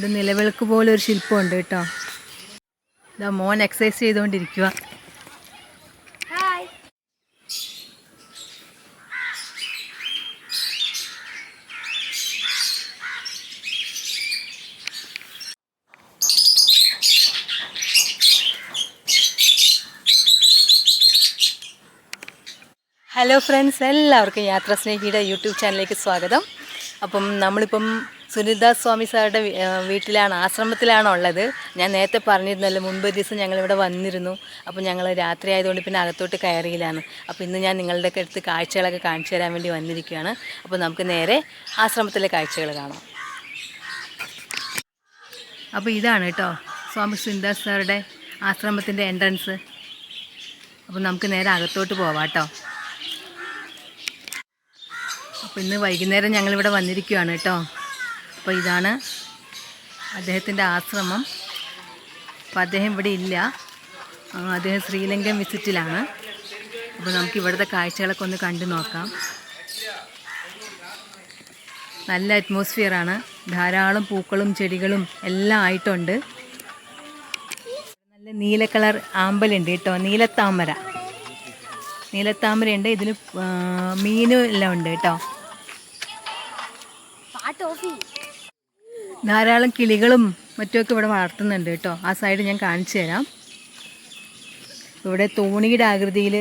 ഇവിടെ നിലവിളക്ക് പോലെ ഒരു ശില്പമുണ്ട് കേട്ടോ. ഇതാ മോൻ എക്സസൈസ് ചെയ്തുകൊണ്ടിരിക്കുക. ഹലോ ഫ്രണ്ട്സ്, എല്ലാവർക്കും യാത്രാ സ്നേഹിയുടെ യൂട്യൂബ് ചാനലിലേക്ക് സ്വാഗതം. അപ്പം നമ്മളിപ്പം സുനിൽദാസ് സ്വാമി സാറുടെ വീട്ടിലാണ്, ആശ്രമത്തിലാണ് ഉള്ളത്. ഞാൻ നേരത്തെ പറഞ്ഞിരുന്നല്ലോ, മുൻപ് ദിവസം ഞങ്ങളിവിടെ വന്നിരുന്നു. അപ്പോൾ ഞങ്ങൾ രാത്രി ആയതുകൊണ്ട് പിന്നെ അകത്തോട്ട് കയറിയിലാണ്. അപ്പോൾ ഇന്ന് ഞാൻ നിങ്ങളുടെ അടുത്ത് കാഴ്ചകളൊക്കെ കാണിച്ചു തരാൻ വേണ്ടി വന്നിരിക്കുകയാണ്. അപ്പോൾ നമുക്ക് നേരെ ആശ്രമത്തിലെ കാഴ്ചകൾ കാണാം. അപ്പോൾ ഇതാണ് കേട്ടോ സ്വാമി സുനിൽദാസ് സാറുടെ ആശ്രമത്തിൻ്റെ എൻട്രൻസ്. അപ്പോൾ നമുക്ക് നേരെ അകത്തോട്ട് പോവാം കേട്ടോ. അപ്പോൾ ഇന്ന് വൈകുന്നേരം ഞങ്ങളിവിടെ വന്നിരിക്കുകയാണ് കേട്ടോ. അപ്പോൾ ഇതാണ് അദ്ദേഹത്തിൻ്റെ ആശ്രമം. അപ്പോൾ അദ്ദേഹം ഇവിടെ ഇല്ല, അദ്ദേഹം ശ്രീലങ്കൻ വിസിറ്റിലാണ്. അപ്പോൾ നമുക്ക് ഇവിടുത്തെ കാഴ്ചകളൊക്കെ ഒന്ന് കണ്ടു നോക്കാം. നല്ല അറ്റ്മോസ്ഫിയറാണ്, ധാരാളം പൂക്കളും ചെടികളും എല്ലാം ആയിട്ടുണ്ട്. നല്ല നീല കളർ ആമ്പലുണ്ട് കേട്ടോ, നീലത്താമരയുണ്ട്. ഇതിൽ മീനും എല്ലാം ഉണ്ട് കേട്ടോ. ധാരാളം കിളികളും മറ്റുമൊക്കെ ഇവിടെ വളർത്തുന്നുണ്ട് കേട്ടോ. ആ സൈഡ് ഞാൻ കാണിച്ചു തരാം. ഇവിടെ തോണിയുടെ ആകൃതിയിൽ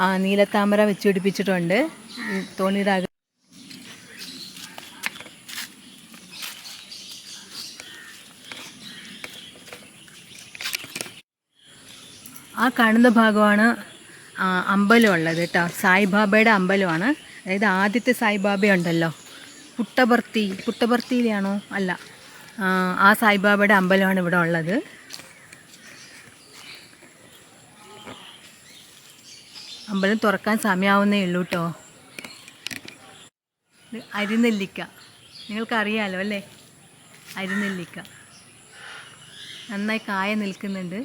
ആ നീലത്താമര വെച്ച് പിടിപ്പിച്ചിട്ടുണ്ട്. തോണിയുടെ ആകൃതി ആ കാണുന്ന ഭാഗമാണ് അമ്പലം ഉള്ളത് കേട്ടോ. സായിബാബയുടെ അമ്പലമാണ്. അതായത് ആദ്യത്തെ സായിബാബയുണ്ടല്ലോ, പുട്ടപർത്തിയിലാണോ അല്ല, ആ സായിബാബയുടെ അമ്പലമാണ് ഇവിടെ ഉള്ളത്. അമ്പലം തുറക്കാൻ സമയമാവുന്നേ ഉള്ളൂ കേട്ടോ. അരിനെല്ലിക്ക നിങ്ങൾക്കറിയാലോ അല്ലേ, അരിനെല്ലിക്ക നന്നായി കായ നിൽക്കുന്നുണ്ട്.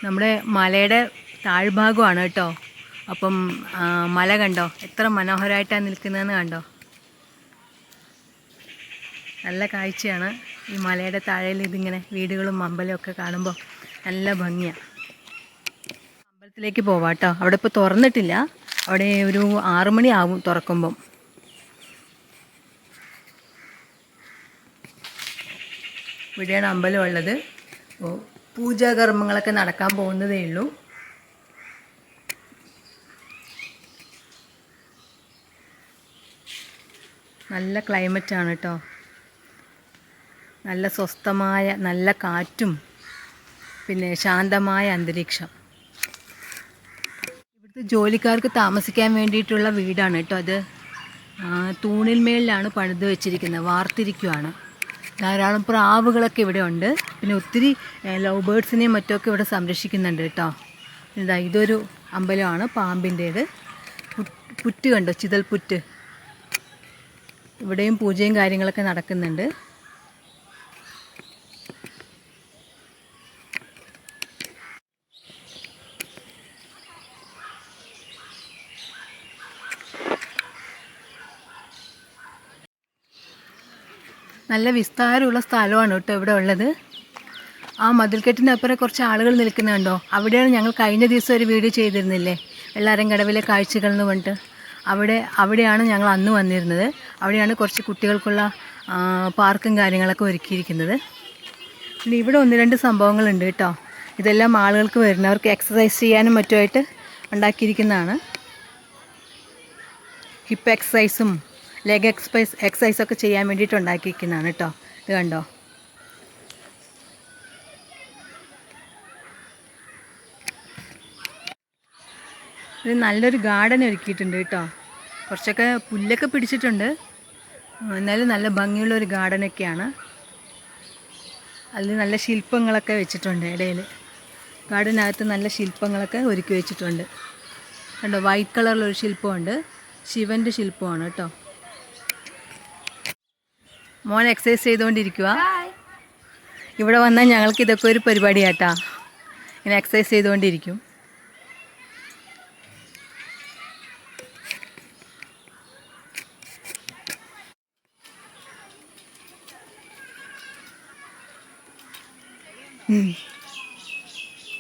നമ്മുടെ മലയുടെ താഴ്ഭാഗമാണ് കേട്ടോ. അപ്പം മല കണ്ടോ, എത്ര മനോഹരമായിട്ടാണ് നിൽക്കുന്നതെന്ന് കണ്ടോ. നല്ല കാഴ്ചയാണ് ഈ മലയുടെ താഴയിൽ ഇതിങ്ങനെ വീടുകളും അമ്പലവും ഒക്കെ കാണുമ്പോൾ നല്ല ഭംഗിയാണ്. അമ്പലത്തിലേക്ക് പോവാം കേട്ടോ. അവിടെ ഇപ്പോൾ തുറന്നിട്ടില്ല, അവിടെ ഒരു 6 മണി ആവും തുറക്കുമ്പം. ഇവിടെയാണ് അമ്പലം ഉള്ളത്. പൂജാകർമ്മങ്ങളൊക്കെ നടക്കാൻ പോകുന്നതേ ഉള്ളൂ. നല്ല ക്ലൈമറ്റാണ് കേട്ടോ, നല്ല സ്വസ്ഥമായ നല്ല കാറ്റും പിന്നെ ശാന്തമായ അന്തരീക്ഷം. ഇവിടുത്തെ ജോലിക്കാർക്ക് താമസിക്കാൻ വേണ്ടിയിട്ടുള്ള വീടാണ് കേട്ടോ. അത് തൂണിന്മേലിലാണ് പണിത് വെച്ചിരിക്കുന്നത്, വാർത്തിരിക്കുകയാണ്. ധാരാളം പ്രാവുകളൊക്കെ ഇവിടെ ഉണ്ട്. പിന്നെ ഒത്തിരി ലവ് ബേർഡ്സിനെയും മറ്റുമൊക്കെ ഇവിടെ സംരക്ഷിക്കുന്നുണ്ട് കേട്ടോ. ഇതൊരു അമ്പലമാണ്, പാമ്പിൻ്റേത്. പുറ്റ് കണ്ടോ, ചിതൽ പുറ്റ്. ഇവിടെയും പൂജയും കാര്യങ്ങളൊക്കെ നടക്കുന്നുണ്ട്. നല്ല വിസ്താരമുള്ള സ്ഥലമാണ് കേട്ടോ ഇവിടെ ഉള്ളത്. ആ മതിൽക്കെട്ടിനപ്പുറം കുറച്ച് ആളുകൾ നിൽക്കുന്നുണ്ടോ, അവിടെയാണ് ഞങ്ങൾ കഴിഞ്ഞ ദിവസം ഒരു വീഡിയോ ചെയ്തിരുന്നില്ലേ, വെള്ളാരംകടവിലെ കാഴ്ചകൾ എന്ന് പറഞ്ഞിട്ട്. അവിടെയാണ് ഞങ്ങൾ അന്ന് വന്നിരുന്നത്. അവിടെയാണ് കുറച്ച് കുട്ടികൾക്കുള്ള പാർക്കും കാര്യങ്ങളൊക്കെ ഒരുക്കിയിരിക്കുന്നത്. പിന്നെ ഇവിടെ 1-2 സംഭവങ്ങളുണ്ട് കേട്ടോ. ഇതെല്ലാം ആളുകൾക്ക് വരുന്നവർക്ക് എക്സസൈസ് ചെയ്യാനും മറ്റുമായിട്ട് ഉണ്ടാക്കിയിരിക്കുന്നതാണ്. ഹിപ്പ് എക്സസൈസും ലെഗ് എക്സസൈസൊക്കെ ചെയ്യാൻ വേണ്ടിയിട്ട് ഉണ്ടാക്കിയിരിക്കുന്നതാണ് കേട്ടോ. ഇത് കണ്ടോ. ഇത് നല്ലൊരു ഗാർഡൻ ഒരുക്കിയിട്ടുണ്ട് കേട്ടോ. കുറച്ചൊക്കെ പുല്ലൊക്കെ പിടിച്ചിട്ടുണ്ട്, എന്നാലും നല്ല ഭംഗിയുള്ളൊരു ഗാർഡനൊക്കെയാണ്. അതിൽ നല്ല ശില്പങ്ങളൊക്കെ വെച്ചിട്ടുണ്ട് ഇടയിൽ. ഗാർഡനകത്ത് നല്ല ശില്പങ്ങളൊക്കെ ഒരുക്കി വെച്ചിട്ടുണ്ട് കണ്ടോ. വൈറ്റ് കളറിലൊരു ശില്പമുണ്ട്, ശിവൻ്റെ ശില്പമാണ് കേട്ടോ. മോൻ എക്സസൈസ് ചെയ്തുകൊണ്ടിരിക്കുക. ഇവിടെ വന്നാൽ ഞങ്ങൾക്ക് ഇതൊക്കെ ഒരു പരിപാടിയാട്ടാ. ഇങ്ങനെ എക്സസൈസ് ചെയ്തുകൊണ്ടിരിക്കും.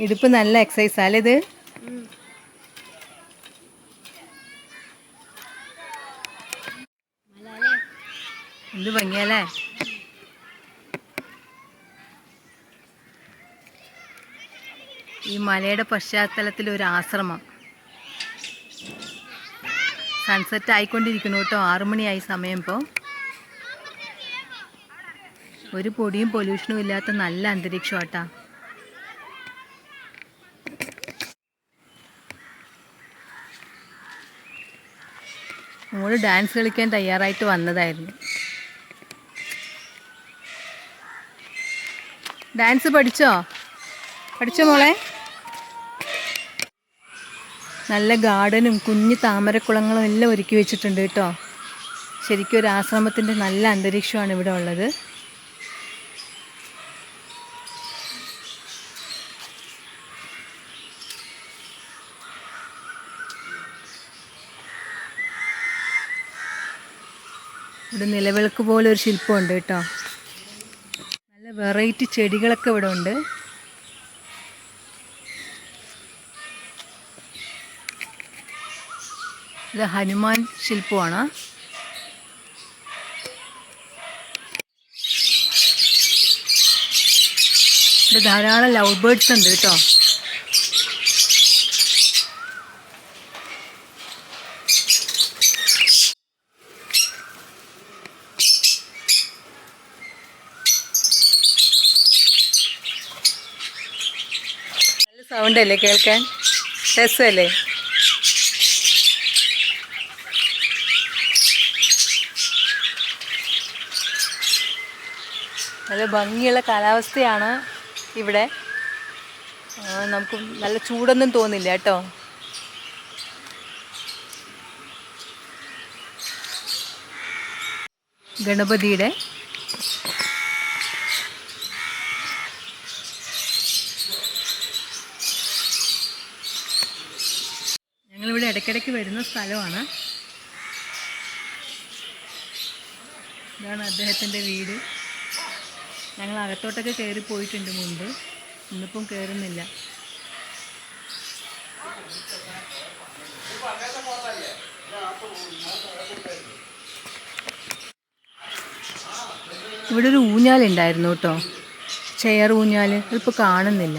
ഇടുപ്പ് നല്ല എക്സസൈസ് അല്ലേ ഇത്? എന്ത് ഭംഗിയല്ലേ? ഈ മലയുടെ പശ്ചാത്തലത്തിൽ ഒരു ആശ്രമം. സൺസെറ്റ് ആയിക്കൊണ്ടിരിക്കുന്നു കേട്ടോ. 6 മണിയായി സമയം. ഇപ്പോൾ ഒരു പൊടിയും പൊല്യൂഷനും ഇല്ലാത്ത നല്ല അന്തരീക്ഷം ആട്ടാ. മോള് ഡാൻസ് കളിക്കാൻ തയ്യാറായിട്ട് വന്നതായിരുന്നു. ഡാൻസ് പഠിച്ചോ മോളെ? നല്ല ഗാർഡനും കുഞ്ഞു താമരക്കുളങ്ങളും എല്ലാം ഒരുക്കി വെച്ചിട്ടുണ്ട് കേട്ടോ. ശരിക്കും ഒരു ആശ്രമത്തിൻ്റെ നല്ല അന്തരീക്ഷമാണ് ഇവിടെ ഉള്ളത്. ഇവിടെ നിലവിളക്ക് പോലെ ഒരു ശില്പമുണ്ട് കേട്ടോ. നല്ല വെറൈറ്റി ചെടികളൊക്കെ ഇവിടെ ഉണ്ട്. ഇത് ഹനുമാൻ ശില്പമാണ്. ഇവിടെ ധാരാളം ലവ് ബേർഡ്സ് ഉണ്ട് കേട്ടോ. നല്ല സൗണ്ട് അല്ലേ കേൾക്കാൻ? രസമല്ലേ? നല്ല ഭംഗിയുള്ള കാലാവസ്ഥയാണ് ഇവിടെ. നമുക്ക് നല്ല ചൂടൊന്നും തോന്നില്ല കേട്ടോ. ഗണപതിയുടെ ഞങ്ങളിവിടെ ഇടയ്ക്കിടയ്ക്ക് വരുന്ന സ്ഥലമാണ്. ഇതാണ് അദ്ദേഹത്തിൻ്റെ വീട്. ഞങ്ങൾ അകത്തോട്ടൊക്കെ കയറി പോയിട്ടുണ്ട് മുമ്പ്. ഇന്നിപ്പം കയറുന്നില്ല. ഇവിടെ ഒരു ഊഞ്ഞാലുണ്ടായിരുന്നു കേട്ടോ, ചെയർ ഊഞ്ഞാൽ. ഇതിപ്പോൾ കാണുന്നില്ല.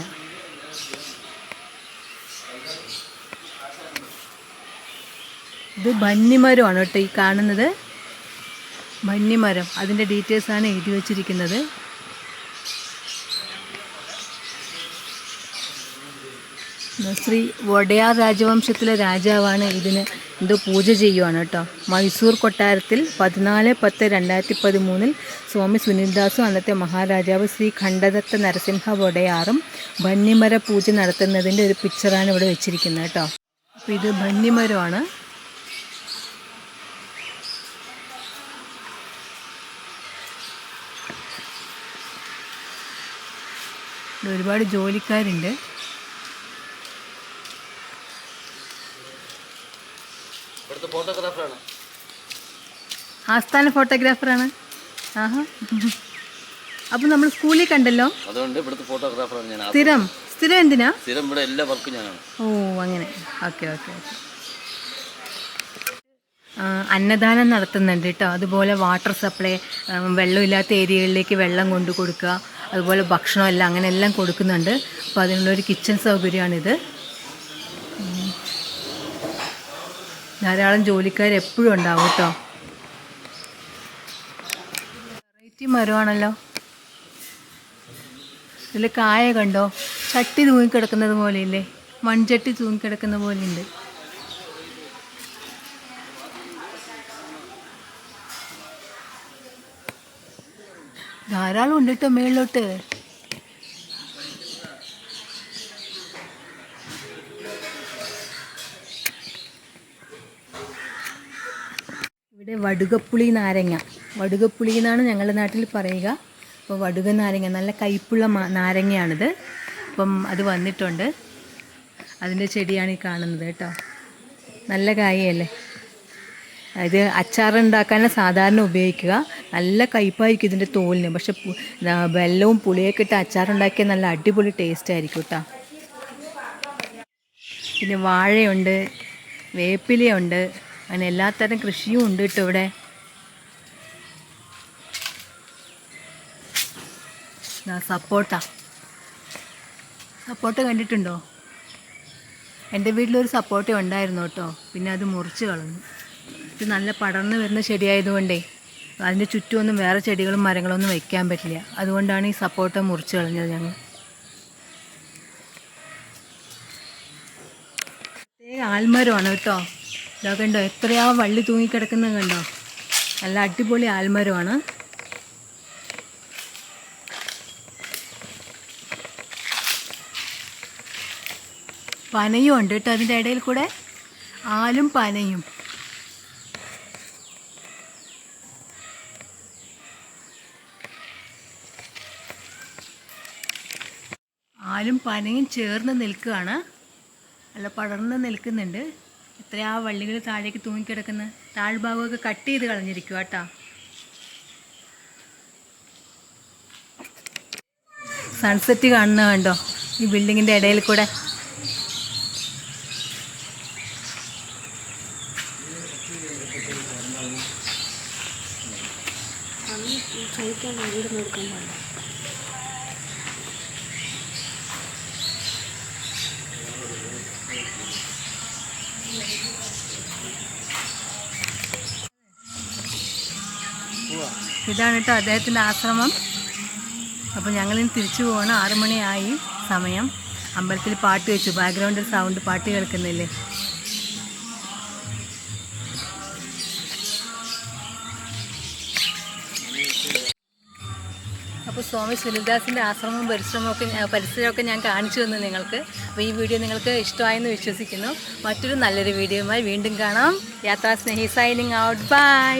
ഇത് ബന്നിമരമാണ് കേട്ടോ ഈ കാണുന്നത്. ബന്നിമരം, അതിൻ്റെ ഡീറ്റെയിൽസാണ് എഴുതി വച്ചിരിക്കുന്നത്. ശ്രീ വൊഡയാർ രാജവംശത്തിലെ രാജാവാണ് ഇതിന് എന്തോ പൂജ ചെയ്യുവാണ് കേട്ടോ. മൈസൂർ കൊട്ടാരത്തിൽ 14/10/2013 സ്വാമി സുനിൽദാസും അന്നത്തെ മഹാരാജാവ് ശ്രീ ഖണ്ഡദത്ത നരസിംഹ വൊഡയാറും ബന്നിമര പൂജ നടത്തുന്നതിൻ്റെ ഒരു പിക്ചറാണ് ഇവിടെ വെച്ചിരിക്കുന്നത് കേട്ടോ. അപ്പോൾ ഇത് ബന്നിമരമാണ്. ഒരുപാട് ജോലിക്കാരുണ്ട്. ആസ്ഥാന ഫോട്ടോഗ്രാഫറാണ്. ആഹാ, അപ്പൊ നമ്മൾ സ്കൂളിൽ കണ്ടല്ലോ. അതുകൊണ്ട് ഇവിടുത്തെ ഫോട്ടോഗ്രാഫറാണ് ഞാൻ. സ്ഥിരം എന്തിനാ? സ്ഥിരം ഇവിടെ എല്ലാ വർക്കും ഞാനാണ്. ഓ അങ്ങനെ. Okay okay okay. അന്നദാനം നടത്തുന്നുണ്ട് കേട്ടോ. അതുപോലെ വാട്ടർ സപ്ലൈ, വെള്ളമില്ലാത്ത ഏരിയകളിലേക്ക് വെള്ളം കൊണ്ടു കൊടുക്കുക, അതുപോലെ ഭക്ഷണം എല്ലാം അങ്ങനെ എല്ലാം കൊടുക്കുന്നുണ്ട്. അപ്പോൾ അതിനുള്ളൊരു കിച്ചൺ സൗകര്യമാണിത്. ധാരാളം ജോലിക്കാർ എപ്പോഴും ഉണ്ടാവും കേട്ടോ. വെറൈറ്റി മരമാണല്ലോ. ഇതിൽ കായ കണ്ടോ? ചട്ടി തൂങ്ങിക്കിടക്കുന്നത് പോലെയില്ലേ? മൺചട്ടി തൂങ്ങിക്കിടക്കുന്ന പോലെയുണ്ട്. ധാരാളം ഉണ്ട് കേട്ടോ മേളിലോട്ട്. ഇവിടെ വടുകപ്പുളി നാരങ്ങ, വടുകപ്പുളി എന്നാണ് ഞങ്ങളുടെ നാട്ടിൽ പറയുക. അപ്പോൾ വടുക നാരങ്ങ നല്ല കയ്പുള്ള നാരങ്ങയാണിത്. അപ്പം അത് വന്നിട്ടുണ്ട്. അതിൻ്റെ ചെടിയാണ് ഈ കാണുന്നത് കേട്ടോ. നല്ല കായയല്ലേ. ഇത് അച്ചാറുണ്ടാക്കാൻ സാധാരണ ഉപയോഗിക്കുക. നല്ല കയ്പ്പായിരിക്കും ഇതിൻ്റെ തോലിന്. പക്ഷെ വെല്ലവും പുളിയൊക്കെ ഇട്ട് അച്ചാറുണ്ടാക്കിയാൽ നല്ല അടിപൊളി ടേസ്റ്റ് ആയിരിക്കും കേട്ടോ. പിന്നെ വാഴയുണ്ട്, വേപ്പിലയുണ്ട്, അങ്ങനെ എല്ലാത്തരം കൃഷിയും ഉണ്ട് കേട്ടോ ഇവിടെ. സപ്പോട്ട കണ്ടിട്ടുണ്ടോ? എൻ്റെ വീട്ടിലൊരു സപ്പോട്ട ഉണ്ടായിരുന്നു കേട്ടോ, പിന്നെ അത് മുറിച്ച് കളഞ്ഞു. ഇത് നല്ല പടർന്ന് വരുന്ന ചെടിയായതുകൊണ്ടേ അതിൻ്റെ ചുറ്റുമൊന്നും വേറെ ചെടികളും മരങ്ങളൊന്നും വയ്ക്കാൻ പറ്റില്ല. അതുകൊണ്ടാണ് ഈ സപ്പോട്ട മുറിച്ച് കളഞ്ഞത് ഞങ്ങൾ. ആൽമരമാണ് കേട്ടോ. ഇതാ കണ്ടോ, എത്രയാ വള്ളി തൂങ്ങിക്കിടക്കുന്നത് കണ്ടോ. നല്ല അടിപൊളി ആൽമരമാണ്. പനയും ഉണ്ട് കേട്ടോ അതിൻ്റെ ഇടയിൽ കൂടെ, ആലും പനയും. ആലും പനയും ചേർന്ന് നിൽക്കുകയാണ്, നല്ല പടർന്ന് നിൽക്കുന്നുണ്ട്. എത്രയാ വള്ളികൾ താഴേക്ക് തൂങ്ങിക്കിടക്കുന്നത്. താഴ്ഭാഗമൊക്കെ കട്ട് ചെയ്ത് കളഞ്ഞിരിക്കുക കേട്ടോ. സൺസെറ്റ് കാണുന്ന കണ്ടോ ഈ ബിൽഡിങ്ങിൻ്റെ ഇടയിൽ കൂടെ. ഇതാണ് കേട്ടോ അദ്ദേഹത്തിൻ്റെ ആശ്രമം. അപ്പോൾ ഞങ്ങളിന്ന് തിരിച്ചു പോകണം. 6 മണിയായി സമയം. അമ്പലത്തിൽ പാട്ട് വെച്ചു, ബാക്ക്ഗ്രൗണ്ടിൽ സൗണ്ട് പാട്ട് കേൾക്കുന്നില്ലേ. അപ്പോൾ സ്വാമി സുനിൽദാസിൻ്റെ ആശ്രമവും പരിസരമൊക്കെ ഞാൻ കാണിച്ചു തന്നു നിങ്ങൾക്ക്. അപ്പോൾ ഈ വീഡിയോ നിങ്ങൾക്ക് ഇഷ്ടമായെന്ന് വിശ്വസിക്കുന്നു. മറ്റൊരു നല്ലൊരു വീഡിയോയുമായി വീണ്ടും കാണാം. യാത്രാ സ്നേഹി സൈനിങ് ഔട്ട്. ബൈ.